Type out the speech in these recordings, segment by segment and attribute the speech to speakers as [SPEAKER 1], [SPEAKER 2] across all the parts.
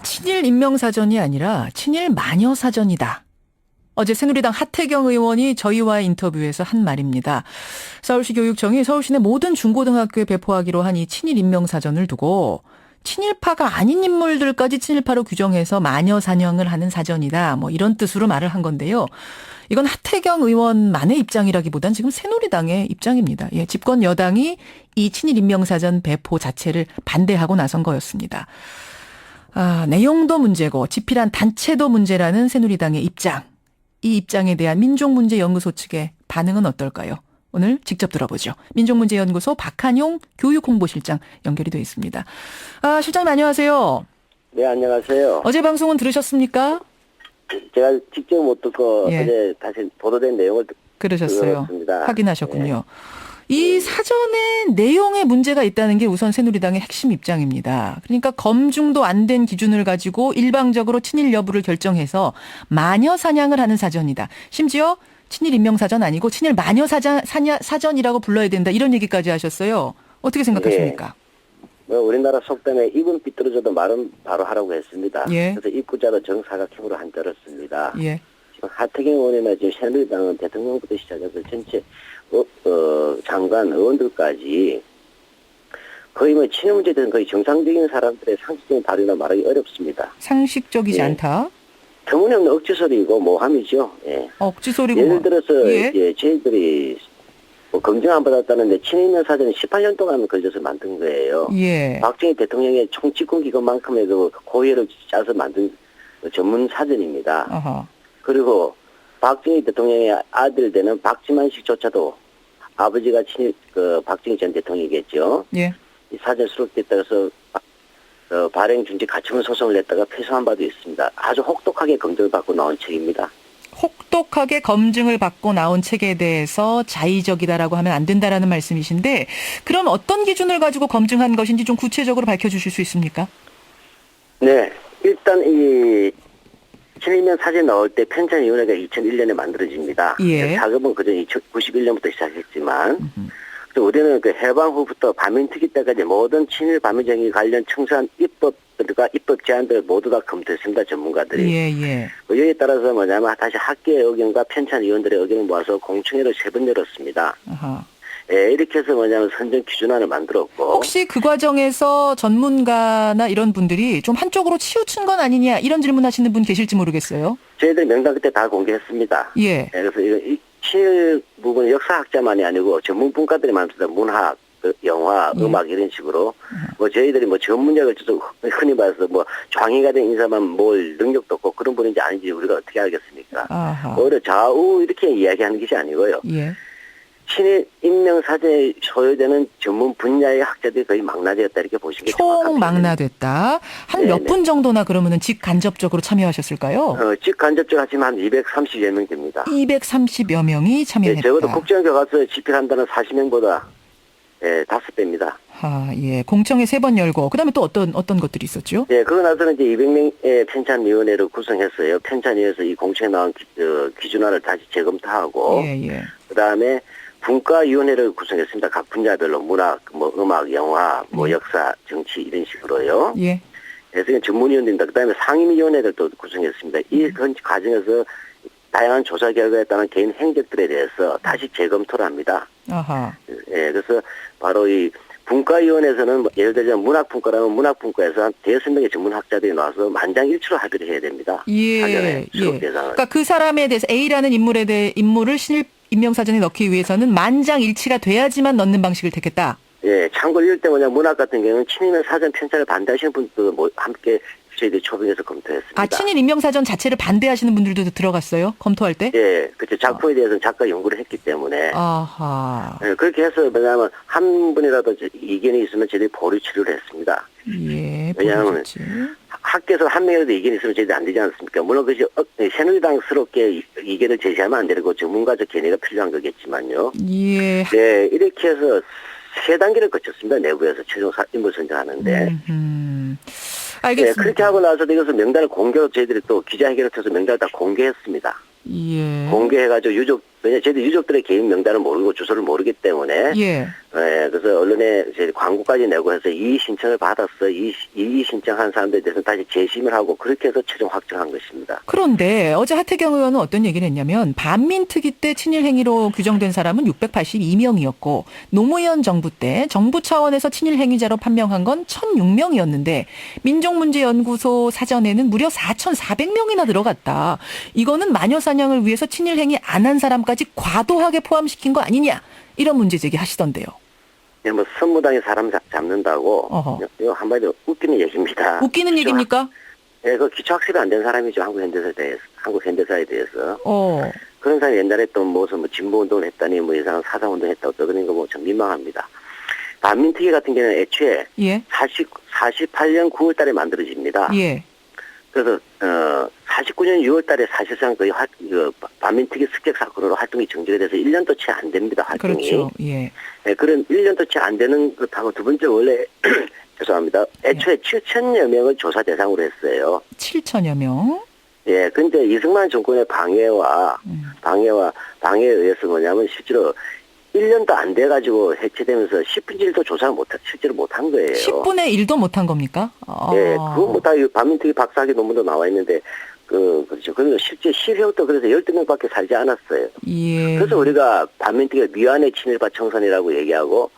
[SPEAKER 1] 친일 임명사전이 아니라 친일 마녀사전이다. 어제 새누리당 하태경 의원이 저희와의 인터뷰에서 한 말입니다. 서울시 교육청이 서울시 내 모든 중고등학교에 배포하기로 한 이 친일 임명사전을 두고 친일파가 아닌 인물들까지 친일파로 규정해서 마녀 사냥을 하는 사전이다. 뭐 이런 뜻으로 말을 한 건데요. 이건 하태경 의원만의 입장이라기보단 지금 새누리당의 입장입니다. 예, 집권 여당이 이 친일 임명사전 배포 자체를 반대하고 나선 거였습니다. 내용도 문제고 집필한 단체도 문제라는 새누리당의 입장. 이 입장에 대한 민족문제연구소 측의 반응은 어떨까요? 오늘 직접 들어보죠. 민족문제연구소 박한용 교육홍보실장 연결이 되어 있습니다. 실장님 안녕하세요.
[SPEAKER 2] 네, 안녕하세요.
[SPEAKER 1] 어제 방송은 들으셨습니까?
[SPEAKER 2] 제가 직접 못 듣고
[SPEAKER 1] 예.
[SPEAKER 2] 어제 다시 보도된 내용을
[SPEAKER 1] 그러셨어요.
[SPEAKER 2] 들었습니다.
[SPEAKER 1] 확인하셨군요. 이 사전에 내용에 문제가 있다는 게 우선 새누리당의 핵심 입장입니다. 그러니까 검증도 안 된 기준을 가지고 일방적으로 친일 여부를 결정해서 마녀 사냥을 하는 사전이다. 심지어 친일 임명사전 아니고 친일 마녀 사전이라고 불러야 된다. 이런 얘기까지 하셨어요. 어떻게 생각하십니까?
[SPEAKER 2] 우리나라 속담에 입은 삐뚤어져도 말은 바로 하라고 했습니다.
[SPEAKER 1] 예.
[SPEAKER 2] 그래서 입구자도 정사각형으로 한자였습니다.
[SPEAKER 1] 예.
[SPEAKER 2] 지금 하태경 의원이나 지금 새누리당은 대통령부터 시작해서 전체 장관, 의원들까지 거의 뭐 친일 문제에 대해서 거의 정상적인 사람들의 상식적인 발언이나 말하기 어렵습니다.
[SPEAKER 1] 상식적이지
[SPEAKER 2] 예.
[SPEAKER 1] 않다.
[SPEAKER 2] 터무니없는 억지소리고 모함이죠. 예.
[SPEAKER 1] 억지소리고.
[SPEAKER 2] 예를 들어서
[SPEAKER 1] 예.
[SPEAKER 2] 저희들이 검증 안 받았다는데 친일면 사전이 18년 동안 걸려서 만든 거예요.
[SPEAKER 1] 예.
[SPEAKER 2] 박정희 대통령의 총집권 기간만큼의 그 고의를 짜서 만든 전문 사전입니다.
[SPEAKER 1] 어허.
[SPEAKER 2] 그리고 박정희 대통령의 아들 되는 박지만식조차도 아버지가 박정희 전 대통령이겠죠.
[SPEAKER 1] 예.
[SPEAKER 2] 이 사전 수록됐다 해서 발행 중지 가처분 소송을 냈다가 패소한 바도 있습니다. 아주 혹독하게 검증을 받고 나온 책입니다.
[SPEAKER 1] 혹독하게 검증을 받고 나온 책에 대해서 자의적이다라고 하면 안 된다라는 말씀이신데 그럼 어떤 기준을 가지고 검증한 것인지 좀 구체적으로 밝혀주실 수 있습니까?
[SPEAKER 2] 네. 일단 이 친일면 사진 나올 때 편찬위원회가 2001년에 만들어집니다.
[SPEAKER 1] 예.
[SPEAKER 2] 작업은 그전 91년부터 시작했지만 우리는 그 해방 후부터 반민특위 때까지 모든 친일 반민정이 관련 청소한 입법들과 입법 제안들 모두 다 검토했습니다. 전문가들이.
[SPEAKER 1] 예.
[SPEAKER 2] 여기에 따라서 뭐냐면 다시 학계의 의견과 편찬위원들의 의견을 모아서 공청회를 3번 열었습니다.
[SPEAKER 1] 아하.
[SPEAKER 2] 예, 이렇게 해서 뭐냐면 선정 기준안을 만들었고.
[SPEAKER 1] 혹시 그 과정에서 전문가나 이런 분들이 좀 한쪽으로 치우친 건 아니냐 이런 질문하시는 분 계실지 모르겠어요.
[SPEAKER 2] 저희들 명단 그때 다 공개했습니다.
[SPEAKER 1] 예.
[SPEAKER 2] 그래서 이 친일 부분 역사학자만이 아니고 전문 분과들이 많습니다. 문학, 영화, 음악 이런 식으로 저희들이 전문적을 흔히 말해서 장애가 된 인사만 뭘 능력도 없고 그런 분인지 아닌지 우리가 어떻게 알겠습니까?
[SPEAKER 1] 아하.
[SPEAKER 2] 오히려 좌우 이렇게 이야기하는 것이 아니고요.
[SPEAKER 1] 예.
[SPEAKER 2] 친일 임명사전에 소요되는 전문 분야의 학자들이 거의 망라되었다 이렇게 보시는 게
[SPEAKER 1] 총 망라됐다. 한 몇 분 정도나 그러면은 직간접적으로 참여하셨을까요?
[SPEAKER 2] 직간접적 하시면 한 230여 명 됩니다.
[SPEAKER 1] 230여 명이 참여했다.
[SPEAKER 2] 적어도 국정학교 가서 집필한다는 40명보다 5배입니다.
[SPEAKER 1] 예. 공청회 3번 열고 그다음에 또 어떤 것들이 있었죠?
[SPEAKER 2] 예, 그러고 나서는 이제 200명의 편찬위원회를 구성했어요. 편찬위에서 이 공청회 나온 기준안을 다시 재검토하고
[SPEAKER 1] 예.
[SPEAKER 2] 그다음에 분과위원회를 구성했습니다. 각 분야별로 문학, 음악, 영화, 역사, 정치 이런 식으로요.
[SPEAKER 1] 예.
[SPEAKER 2] 그래서 전문위원들입니다. 그다음에 상임위원회를 또 구성했습니다. 이 과정에서 다양한 조사 결과에 따른 개인 행적들에 대해서 다시 재검토를 합니다.
[SPEAKER 1] 아하.
[SPEAKER 2] 예, 그래서 바로 이 분과위원회에서는 예를 들자면 문학분과라면 문학분과에서 한 5명의 전문학자들이 나와서 만장일치로 합의를 해야 됩니다.
[SPEAKER 1] 예.
[SPEAKER 2] 수록 대상을.
[SPEAKER 1] 그러니까 그 사람에 대해서 A라는 인물을 신일 임명사전에 넣기 위해서는 만장일치가 돼야지만 넣는 방식을 택했다.
[SPEAKER 2] 예, 참고로 이럴 때 문학 같은 경우는 친일면 사전 편찬을 반대하시는 분들도 함께 저희들이 초빙해서 검토했습니다.
[SPEAKER 1] 친일 임명사전 자체를 반대하시는 분들도 들어갔어요? 검토할 때?
[SPEAKER 2] 예, 그렇죠. 작품에 대해서는 작가 연구를 했기 때문에.
[SPEAKER 1] 아하.
[SPEAKER 2] 예, 그렇게 해서 왜냐하면 한 분이라도 이견이 있으면 저희들이 보류 치료를 했습니다.
[SPEAKER 1] 예,
[SPEAKER 2] 왜냐하면 학교에서 한 명이라도 이견이 있으면 저희들이 안 되지 않습니까? 물론 그것이 새누리당스럽게 이견을 제시하면 안 되고 전문가적 견해가 필요한 거겠지만요.
[SPEAKER 1] 예.
[SPEAKER 2] 네, 이렇게 해서 3단계를 거쳤습니다. 내부에서 최종 인물 선정하는데.
[SPEAKER 1] 알겠습니다.
[SPEAKER 2] 네, 그렇게 하고 나서도 이것을 명단을 저희들이 또 기자회견을 통해서 명단을 다 공개했습니다.
[SPEAKER 1] 예.
[SPEAKER 2] 공개해가지고 왜냐 저희들 유족들의 개인 명단을 모르고 주소를 모르기 때문에
[SPEAKER 1] 예.
[SPEAKER 2] 예, 그래서 언론에 이제 광고까지 내고 해서 이의 신청을 받았어. 이의 신청한 사람들에 대해서 다시 재심을 하고 그렇게 해서 최종 확정한 것입니다.
[SPEAKER 1] 그런데 어제 하태경 의원은 어떤 얘기를 했냐면 반민특위 때 친일 행위로 규정된 사람은 682명이었고 노무현 정부 때 정부 차원에서 친일 행위자로 판명한 건 1,006명이었는데 민족문제연구소 사전에는 무려 4,400명이나 들어갔다. 이거는 마녀 사냥을 위해서 친일 행위 안 한 사람까지 과도하게 포함시킨 거 아니냐. 이런 문제 제기하시던데요.
[SPEAKER 2] 예, 뭐 선무당이 사람 잡는다고
[SPEAKER 1] 어허.
[SPEAKER 2] 이거 한마디로 웃기는 얘기입니다.
[SPEAKER 1] 웃기는 얘기입니까?
[SPEAKER 2] 예, 그 기초학습이 안 된 사람이죠. 한국 현대사에 대해서.
[SPEAKER 1] 어.
[SPEAKER 2] 그런 사람이 옛날에 또 무슨 뭐 진보운동을 했다니 뭐 이상한 사상운동 했다고 그런 거 뭐 좀 민망합니다. 반민특위 같은 경우는 애초에
[SPEAKER 1] 예.
[SPEAKER 2] 48년 9월 달에 만들어집니다.
[SPEAKER 1] 예.
[SPEAKER 2] 그래서 49년 6월 달에 사실상 거의 반민특위 습격 사건으로 활동이 정지가 돼서 1년도 채 안 됩니다. 활동이.
[SPEAKER 1] 그렇죠. 예.
[SPEAKER 2] 네, 그런 1년도 채 안 되는 것하고 두 번째 원래 죄송합니다. 애초에 7천여 명을 조사 대상으로 했어요.
[SPEAKER 1] 7천여 명.
[SPEAKER 2] 예, 근데 이승만 정권의 방해에 의해서 뭐냐면 실제로 1년도 안 돼가지고 해체되면서 10분의 1도 조사를 실제로 못한 거예요.
[SPEAKER 1] 10분의 1도 못한 겁니까?
[SPEAKER 2] 예, 그거 뭐 다 반민특위 박사학위 논문도 나와 있는데, 그렇죠. 그리고 실제 실효도 그래서 12명밖에 살지 않았어요.
[SPEAKER 1] 예.
[SPEAKER 2] 그래서 우리가 반민특위가 미완의 친일파 청산이라고 얘기하고,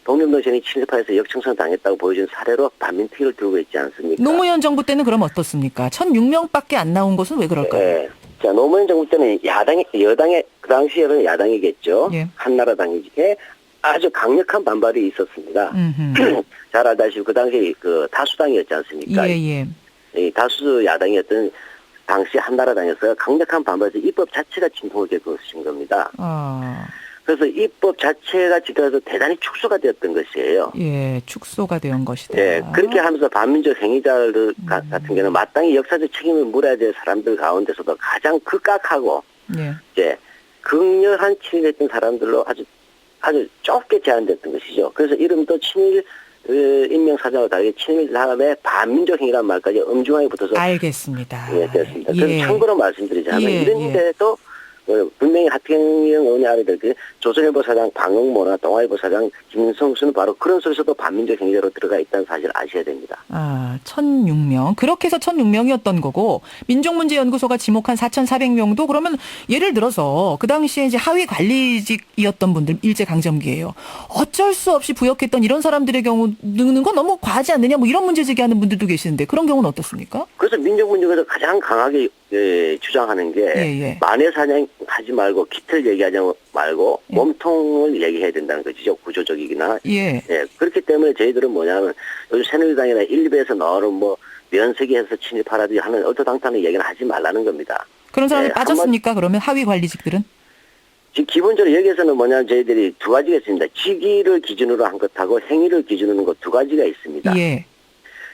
[SPEAKER 2] 동명동신이 친일파에서 역청산 당했다고 보여준 사례로 반민특위를 들고 있지 않습니까?
[SPEAKER 1] 노무현 정부 때는 그럼 어떻습니까? 1,006명밖에 안 나온 것은 왜 그럴까요?
[SPEAKER 2] 예. 자, 노무현 정부 때는 여당의, 그 당시에는 야당이겠죠.
[SPEAKER 1] 예.
[SPEAKER 2] 한나라당이지. 아주 강력한 반발이 있었습니다. 잘 알다시피 그 당시에 그 다수당이었지 않습니까?
[SPEAKER 1] 예, 예.
[SPEAKER 2] 이 다수 야당이었던 당시 한나라당에서 강력한 반발에서 입법 자체가 진통을 겪은 겁니다. 그래서 입법 자체가 지금서 대단히 축소가 되었던 것이에요.
[SPEAKER 1] 예, 축소가 된 것이다.
[SPEAKER 2] 예, 그렇게 하면서 반민족 행위자들 같은 경우는 마땅히 역사적 책임을 물어야 될 사람들 가운데서도 가장 극악하고
[SPEAKER 1] 예.
[SPEAKER 2] 이제 극렬한 친일했던 사람들로 아주 좁게 제한됐던 것이죠. 그래서 이름도 친일 인명사정과 다르게 친일 다음에 반민족 행위라는 말까지 엄중하게 붙어서
[SPEAKER 1] 알겠습니다.
[SPEAKER 2] 예, 됐습니다.
[SPEAKER 1] 예.
[SPEAKER 2] 그래서 참고로 말씀드리자면
[SPEAKER 1] 예,
[SPEAKER 2] 이런데도 분명히 하태경 의원이 알게 될 조선일보 사장 방응모나 동아일보 사장 김성수는 바로 그런 속에서도 반민족 행위자로 들어가 있다는 사실을 아셔야 됩니다.
[SPEAKER 1] 1,006명. 그렇게 해서 1,006명이었던 거고 민족문제연구소가 지목한 4,400명도 그러면 예를 들어서 그 당시에 이제 하위 관리직이었던 분들 일제강점기예요. 어쩔 수 없이 부역했던 이런 사람들의 경우 넣는 건 너무 과하지 않느냐 뭐 이런 문제 제기하는 분들도 계시는데 그런 경우는 어떻습니까?
[SPEAKER 2] 그래서 민족문제에서 가장 강하게 주장하는 게 만해 사냥하지 말고 기틀 얘기하지 말고 몸통을 얘기해야 된다는 거죠. 구조적이기나.
[SPEAKER 1] 예.
[SPEAKER 2] 그렇기 때문에 저희들은 뭐냐면 요즘 새누리당이나 1, 2부에서 나오는 뭐 면세기해서 친일파라든지 하는 얼토당토하는 얘기는 하지 말라는 겁니다.
[SPEAKER 1] 그런 사람이 빠졌습니까? 그러면 하위 관리직들은?
[SPEAKER 2] 지금 기본적으로 여기에서는 뭐냐면 저희들이 두 가지가 있습니다. 직위를 기준으로 한 것하고 행위를 기준으로 한 것 두 가지가 있습니다.
[SPEAKER 1] 예.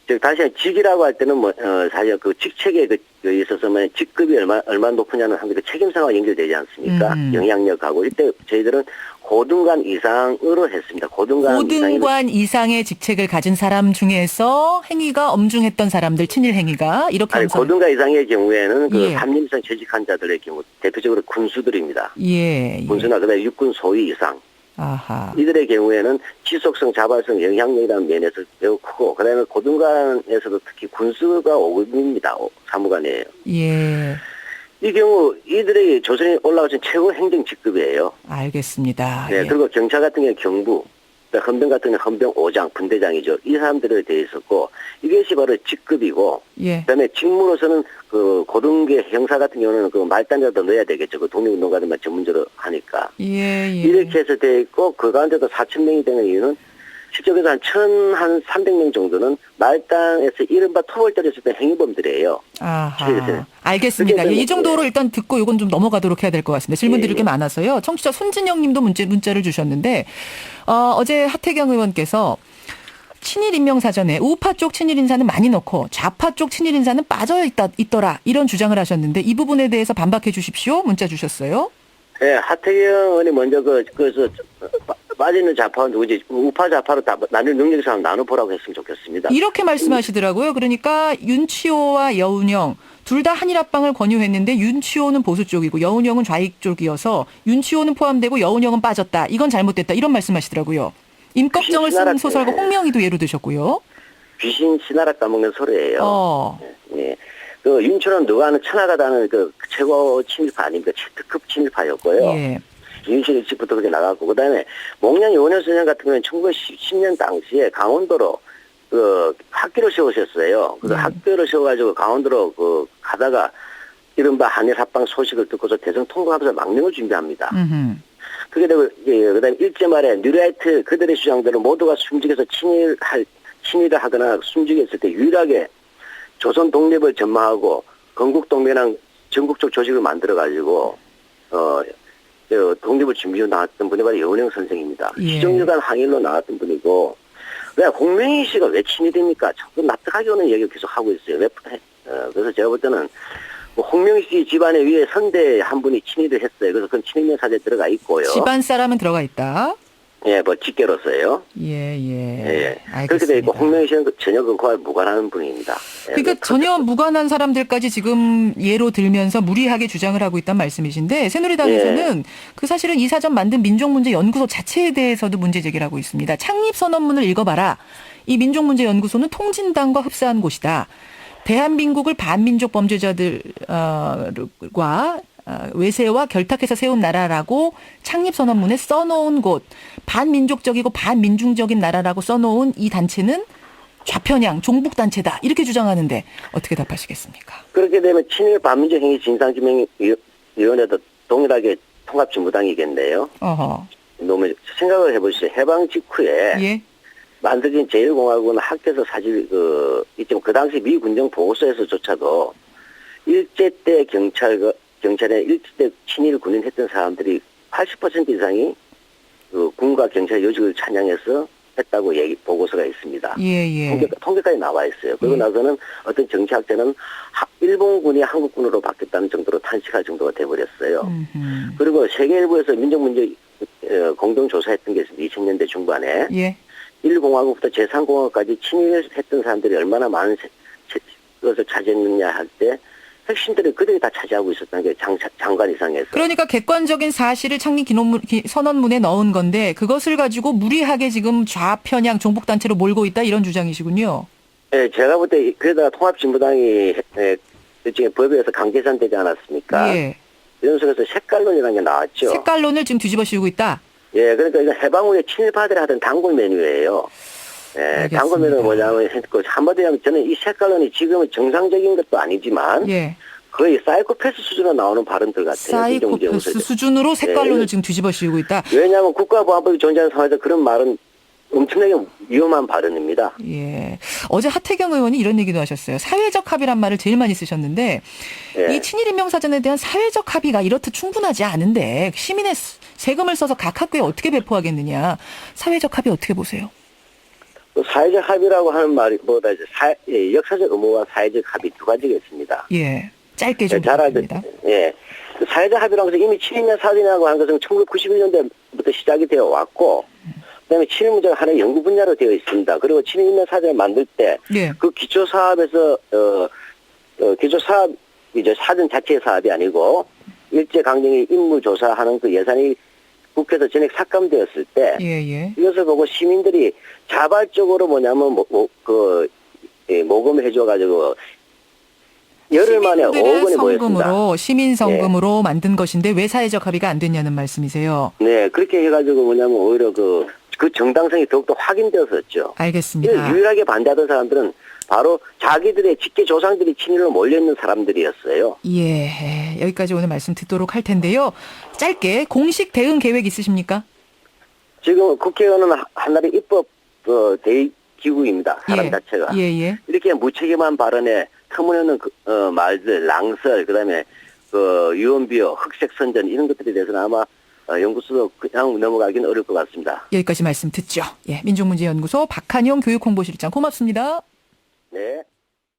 [SPEAKER 2] 즉 다시 직위라고 할 때는 뭐 사실 그 직책에 있어서 뭐 직급이 얼마 높으냐는 하는 그 책임사와 연결되지 않습니까? 영향력하고 이때 저희들은 고등관 이상으로 했습니다. 고등관
[SPEAKER 1] 이상의 직책을 가진 사람 중에서 행위가 엄중했던 사람들 친일 행위가 이렇게
[SPEAKER 2] 아니, 고등관 이상의 경우에는 그
[SPEAKER 1] 예.
[SPEAKER 2] 삼림상 재직한 자들의 경우 대표적으로 군수들입니다.
[SPEAKER 1] 예.
[SPEAKER 2] 군수나 그다음에 육군 소위 이상.
[SPEAKER 1] 아하.
[SPEAKER 2] 이들의 경우에는 지속성, 자발성, 영향력이라는 면에서 매우 크고 그다음에 고등관에서도 특히 군수가 5급입니다. 사무관이에요.
[SPEAKER 1] 예.
[SPEAKER 2] 이 경우 이들에게 조선에 올라오신 최고 행정 직급이에요.
[SPEAKER 1] 알겠습니다.
[SPEAKER 2] 네,
[SPEAKER 1] 예.
[SPEAKER 2] 그리고 경찰 같은 경우는 경부, 헌병 같은 경우는 헌병 5장, 분대장이죠. 이 사람들에 대해 있었고 이것이 바로 직급이고
[SPEAKER 1] 예.
[SPEAKER 2] 그다음에 직무로서는 그 고등계 형사 같은 경우는 그 말단자도 넣어야 되겠죠. 그 독립운동가들만 전문적으로 하니까.
[SPEAKER 1] 예.
[SPEAKER 2] 이렇게 해서 돼 있고 그 가운데도 4,000명이 되는 이유는 실적에서 한 1,300명 정도는 말단에서 이른바 토벌들였을 때 행위범들이에요.
[SPEAKER 1] 아하. 알겠습니다. 이 정도로 일단 듣고 이건 좀 넘어가도록 해야 될 것 같습니다. 질문 드릴 게 많아서요. 청취자 손진영 님도 문자를 주셨는데 어제 하태경 의원께서 친일 인명사전에 우파 쪽 친일 인사는 많이 넣고 좌파 쪽 친일 인사는 빠져 있더라 이런 주장을 하셨는데 이 부분에 대해서 반박해 주십시오. 문자 주셨어요.
[SPEAKER 2] 네, 하태경 의원이 먼저 빠지는 좌파는 누구지? 우파 좌파로 다 나눌 능력에서 한번 나눠보라고 했으면 좋겠습니다.
[SPEAKER 1] 이렇게 말씀하시더라고요. 그러니까 윤치호와 여운형 둘 다 한일합방을 권유했는데 윤치호는 보수 쪽이고 여운형은 좌익 쪽이어서 윤치호는 포함되고 여운형은 빠졌다. 이건 잘못됐다. 이런 말씀하시더라고요. 임꺽정을 쓴 소설가 홍명희도 예로 드셨고요.
[SPEAKER 2] 귀신 신하락 까먹는 소리예요. 예. 그 윤치호는 누가 하는 천하가다는 그 최고 친일파 아닙니까? 특급 친일파였고요.
[SPEAKER 1] 예.
[SPEAKER 2] 윤실 일찍부터 그렇게 나갔고, 그 다음에 목련 요원현 선생 같은 경우는 1910년 당시에 강원도로 그 학교를 세우셨어요. 그 학교를 세워가지고 강원도로 그 가다가 이른바 한일 합방 소식을 듣고서 대성 통곡하면서 망명을 준비합니다. 그게 되고 그다음에 일제 말에 뉴라이트 그들의 주장대로 모두가 숨지게서 친일을 하거나 숨지게 했을 때 유일하게 조선 독립을 전망하고 건국 동맹이랑 전국적 조직을 만들어 가지고 독립을 준비해 나왔던 분이 바로 여운형 선생입니다.
[SPEAKER 1] 예.
[SPEAKER 2] 시정일관 항일로 나왔던 분이고, 왜 홍명희 씨가 왜 친일입니까? 자꾸 납득하기 어려운 얘기를 계속 하고 있어요. 그래서 제가 볼 때는 뭐 홍명희 씨 집안에 위에 선대 한 분이 친일을 했어요. 그래서 그건 친일명 사제에 들어가 있고요.
[SPEAKER 1] 집안 사람은 들어가 있다.
[SPEAKER 2] 예, 뭐 직계로서요.
[SPEAKER 1] 예. 알겠습니다.
[SPEAKER 2] 그렇게 돼 있고 홍명희 씨는 전혀 그거와 무관한 분입니다.
[SPEAKER 1] 그러니까 전혀 무관한 사람들까지 지금 예로 들면서 무리하게 주장을 하고 있다는 말씀이신데 새누리당에서는 그 사실은 이 사전 만든 민족문제연구소 자체에 대해서도 문제 제기를 하고 있습니다. 창립선언문을 읽어봐라. 이 민족문제연구소는 통진당과 흡사한 곳이다. 대한민국을 반민족 범죄자들과 외세와 결탁해서 세운 나라라고 창립선언문에 써놓은 곳, 반민족적이고 반민중적인 나라라고 써놓은 이 단체는 좌편향 종북단체다 이렇게 주장하는데 어떻게 답하시겠습니까?
[SPEAKER 2] 그렇게 되면 친일 반민족 행위 진상규명위원회도 동일하게 통합진보당이겠네요. 너무 생각을 해보시죠. 해방 직후에
[SPEAKER 1] 예.
[SPEAKER 2] 만들어진 제1공화국은 학교에서 사실 그 당시 미 군정 보고서에서조차도 일제 때 경찰에 일제 때 친일 군인했던 사람들이 80% 이상이 그 군과 경찰 요직을 찬양해서 했다고 보고서가 있습니다.
[SPEAKER 1] 예.
[SPEAKER 2] 통계까지 나와 있어요. 그러고 나서는 어떤 정치학자는 일본군이 한국군으로 바뀌었다는 정도로 탄식할 정도가 돼버렸어요. 그리고 세계일보에서 민족문제 공동조사했던 게 있습니다. 2000년대 중반에.
[SPEAKER 1] 예.
[SPEAKER 2] 1공화국부터 제3공화국까지 친일했던 사람들이 얼마나 많은 것을 차지했느냐 할 때 핵심들을 그들이 다 차지하고 있었다는 게 장관 이상에서.
[SPEAKER 1] 그러니까 객관적인 사실을 창립 선언문에 넣은 건데 그것을 가지고 무리하게 지금 좌편향 종북단체로 몰고 있다 이런 주장이시군요.
[SPEAKER 2] 네, 제가 볼 때 그러다가 통합진보당이 일종의 법에서 강제산되지 않았습니까?
[SPEAKER 1] 예.
[SPEAKER 2] 이런 속에서 색깔론이라는 게 나왔죠.
[SPEAKER 1] 색깔론을 지금 뒤집어 씌우고 있다.
[SPEAKER 2] 예, 그러니까 이건 해방 후에 친일파들이 하던 단골 메뉴예요. 예, 단골 메뉴는 뭐냐면 한마디로 하면 저는 이 색깔론이 지금은 정상적인 것도 아니지만
[SPEAKER 1] 예.
[SPEAKER 2] 거의 사이코패스 수준으로 나오는 발언들 같아요.
[SPEAKER 1] 사이코패스 수준으로 색깔론을 지금 뒤집어 씌우고 있다.
[SPEAKER 2] 왜냐하면 국가보안법이 존재하는 상황에서 그런 말은 엄청나게 위험한 발언입니다.
[SPEAKER 1] 예. 어제 하태경 의원이 이런 얘기도 하셨어요. 사회적 합의란 말을 제일 많이 쓰셨는데
[SPEAKER 2] 예.
[SPEAKER 1] 이 친일인명사전에 대한 사회적 합의가 이렇듯 충분하지 않은데 시민의 세금을 써서 각 학교에 어떻게 배포하겠느냐. 사회적 합의 어떻게 보세요?
[SPEAKER 2] 사회적 합의라고 하는 말보다 이제 역사적 의무와 사회적 합의 두 가지가 있습니다.
[SPEAKER 1] 예. 짧게 좀
[SPEAKER 2] 잘
[SPEAKER 1] 부탁드립니다.
[SPEAKER 2] 예. 사회적 합의라고 해서 이미 7.2년 사전이라고 하는 것은 1991년대부터 시작이 되어 왔고 그다음에 친일 문제가 하나의 연구 분야로 되어 있습니다. 그리고 7.2년 사전을 만들 때 그 기초 사업에서 기초 사업 이제 사전 자체의 사업이 아니고 일제 강점기 임무 조사하는 그 예산이 국회에서 전액 삭감되었을 때 이것을 보고 시민들이 자발적으로 뭐냐면 모금을 해줘가지고 열흘 만에 5억 원이 모였습니다.
[SPEAKER 1] 시민 성금으로 만든 것인데 왜 사회적 합의가 안 됐냐는 말씀이세요.
[SPEAKER 2] 네, 그렇게 해가지고 뭐냐면 오히려 그 정당성이 더욱더 확인되었었죠.
[SPEAKER 1] 알겠습니다.
[SPEAKER 2] 유일하게 반대하던 사람들은 바로 자기들의 직계 조상들이 친일로 몰려있는 사람들이었어요.
[SPEAKER 1] 예, 여기까지 오늘 말씀 듣도록 할 텐데요. 짧게 공식 대응 계획 있으십니까?
[SPEAKER 2] 지금 국회의원은 하나의 입법 대기구입니다. 사람 자체가.
[SPEAKER 1] 예.
[SPEAKER 2] 이렇게 무책임한 발언에 터무니없는 말들, 낭설, 그다음에 유언비어, 흑색 선전 이런 것들에 대해서는 아마 연구소도 그냥 넘어가기는 어려울 것 같습니다.
[SPEAKER 1] 여기까지 말씀 듣죠. 예, 민족문제연구소 박한용 교육홍보실장 고맙습니다.
[SPEAKER 2] 네.